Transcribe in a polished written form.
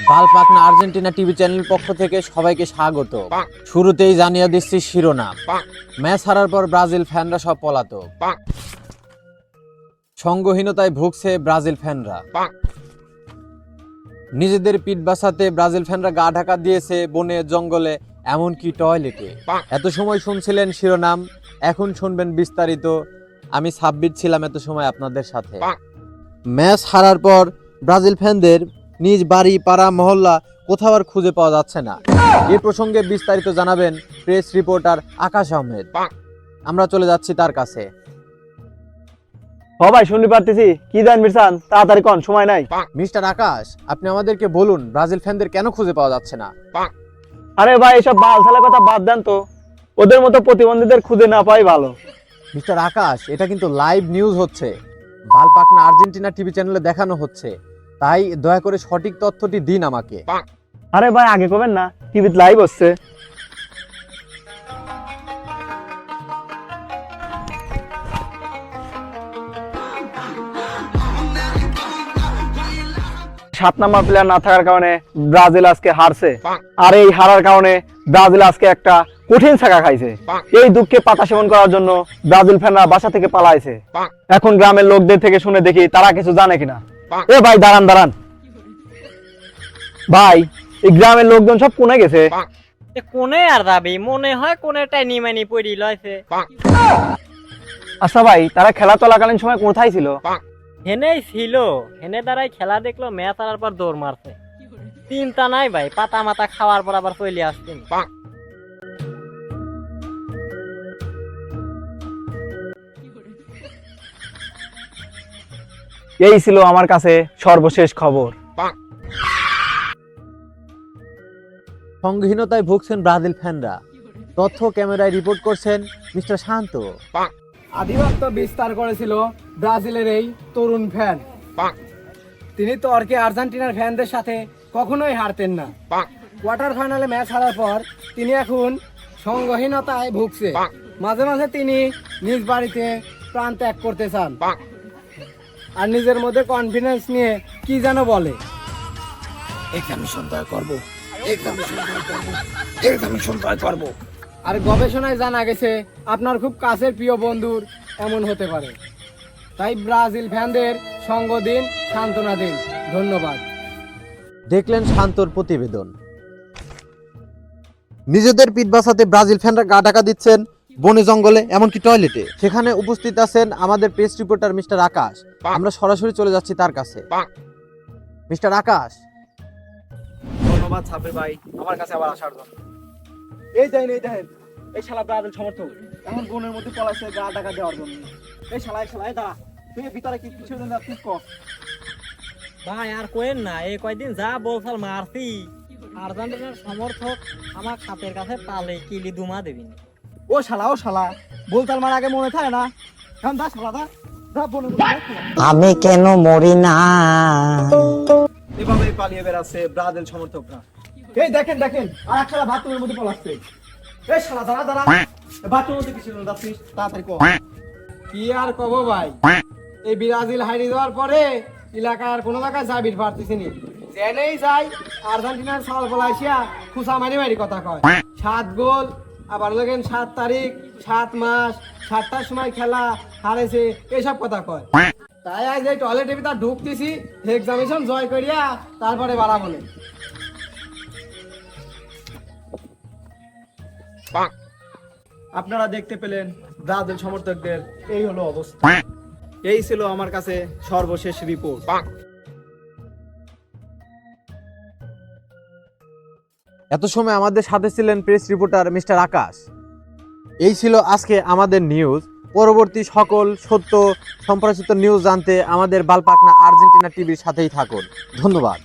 বালপাকনা Argentina TV channel পক্ষ থেকে সবাইকে স্বাগত। শুরুতেই জানিয়ে দিচ্ছি শিরোনাম। ম্যাচ হারার পর ব্রাজিল ফ্যানরা সব পলাতক। সঙ্গহীনতায় ভুগছে ব্রাজিল ফ্যানরা। নিজেদের পিঠ বাঁচাতে ব্রাজিল ফ্যানরা গা ঢাকা দিয়েছে বনে জঙ্গলে, এমনকি টয়লেটে। এত সময় শুনছিলেন শিরোনাম, এখন শুনবেন বিস্তারিত। আমি সাব্বির ছিলাম এত সময় আপনাদের সাথে। ম্যাচ হারার পর ব্রাজিল ফ্যানদের নিজ বাড়ি, পাড়া, মহল্লা কোথাও আর খুঁজে পাওয়া যাচ্ছে না। এ প্রসঙ্গে বিস্তারিত জানাবেন প্রেস রিপোর্টার আকাশ আহমেদ। আমরা চলে যাচ্ছি তার কাছে। ভাই শুনতে পারতেছি, কি দেন মিরসান, তাড়াতাড়ি কোন, সময় নাই। মিস্টার আকাশ, আপনি আমাদেরকে বলুন ব্রাজিল ফ্যানদের কেন খুঁজে পাওয়া যাচ্ছে না? আরে ভাই, এসব বালছালের কথা বাদ দেন তো, ওদের মতো প্রতিবন্ধীদের খুঁজে না পাই ভালো। মিস্টার আকাশ, এটা কিন্তু লাইভ নিউজ হচ্ছে, বালপাকনা আর্জেন্টিনা টিভি চ্যানেলে দেখানো হচ্ছে, তাই দয়া করে সঠিক তথ্যটি দিন আমাকে। আরে ভাই আগে কবেন না, টিভিতে লাইভ হচ্ছে। সাত নাম্বার প্লেয়ার না থাকার কারণে ব্রাজিল আজকে হারছে, আর এই হারার কারণে ব্রাজিল আজকে একটা কঠিন ছাকা খাইছে। এই দুঃখে পাতা সেবন করার জন্য ব্রাজিল ফ্যানরা বাসা থেকে পালাইছে। এখন গ্রামের লোকদের থেকে শুনে দেখি তারা কিছু জানে কিনা। এ ভাই দাঁড়ান দাঁড়ান ভাই, এই গ্রামের লোকজন সব কোনে গেছে? কোনে আর যাবি, মনে হয় কোনেটাই নিমানি পড়ি লইছে। আচ্ছা ভাই, তারা খেলা চলাকালীন সময় কোথায় ছিল? হেনেই ছিল, হেনে দ্বারাই খেলা দেখলো, ম্যাচ হারার পর দৌড় মারছে। চিন্তা নাই ভাই, পাতা মাতা খাওয়ার পর আবার চলে আসছেন। এই ছিল আমার কাছে সর্বশেষ খবর। সঙ্গহীনতায় ভুগছেন ব্রাজিল ফ্যানরা। তথ্য ক্যামেরায় রিপোর্ট করছেন মিস্টার শান্ত। আধিপত্য বিস্তার করেছিল ব্রাজিলের এই তরুণ ফ্যান। তিনি তর্কে আর্জেন্টিনার ফ্যানদের সাথে কখনোই হারতেন না। কোয়ার্টার ফাইনালে ম্যাচ হারার পর তিনি এখন সঙ্গহীনতায় ভুগছে। মাঝে মাঝে তিনি নিজ বাড়িতে প্রাণ ত্যাগ করতে চান, আর নিজের মধ্যে কনফিডেন্স নিয়ে কি যেন বলে, আর গবেষণায় জানা গেছে আপনার খুব কাছের প্রিয় বন্ধুর এমন হতে পারে। তাই ব্রাজিল ফ্যানদের সঙ্গ দিন, সান্ত্বনা দিন। ধন্যবাদ। দেখলেন শান্তর প্রতিবেদন। নিজেদের পিঠ বাঁচাতে ব্রাজিল ফ্যানরা গা ঢাকা দিচ্ছেন বনে জঙ্গলে, এমনকি টয়লেটে। সেখানে উপস্থিত আছেন আমাদের প্রেস রিপোর্টার মিস্টার আকাশ। আমরা সরাসরি চলে যাচ্ছি তার কাছে। মিস্টার আকাশ, ধন্যবাদ সাব্বির ভাই আমার কাছে আবার আসার জন্য। এই দেখেন, এই শালা ব্রাজিল সমর্থক এখন বনের মধ্যে পলাইছে গা ঢাকা দেওয়ার জন্য। এই শালা দাঁড়া, তুই ভিতরে কি কিছু জানা তুই ক। ভাই আর কোয়েন না, এই কয়দিন যা বলছাল মারছি, আর্জেন্টিনার সমর্থক আমার খাতের কাছে তালে কিলি দুমা দেবিনি। ও শালা বলতাল মার আগে মনে থাকে না? এখন দা শালা দা বনের মধ্যে আমি কেন মরি না? এভাবে পালিয়ে বেড়াচ্ছে ব্রাজিল সমর্থকরা। এই দেখেন আর এক শালা বাথরুমের মধ্যে পলাচ্ছে। এই শালা দাঁড়া, বাথরুমের মধ্যে কিছু জানা যাচ্ছিস, তাড়াতাড়ি ক। কি আর কব ভাই, এই ব্রাজিল হারিয়ে দেওয়ার পরে এলাকার কোনো জায়গায় যাবির পারতেছি নি। জেনেই যাই আর্জেন্টিনার সাল বলাইছিয়া খুশা মারি কথা কয়। 7 গোল, আবার দেখেন 7 তারিখ, 7 মাস, 7টার সময় খেলা হারেছে, এইসব কথা কয়। তাই আজ এই টয়লেটের ভিতর ঢুকতেছি, এক্সামিনেশন জয় করিয়া তারপরে বাড়া বলে। আপনারা দেখতে পেলেন ব্রাজিল সমর্থকদের এই হলো অবস্থা। এই ছিল আমার কাছে সর্বশেষ রিপোর্ট। এত সময় আমাদের সাথে ছিলেন প্রেস রিপোর্টার মিস্টার আকাশ। এই ছিল আজকে আমাদের নিউজ। পরবর্তী সকল সত্য সম্প্রচারিত নিউজ জানতে আমাদের বালপাকনা আর্জেন্টিনা টিভির সাথেই থাকুন। ধন্যবাদ।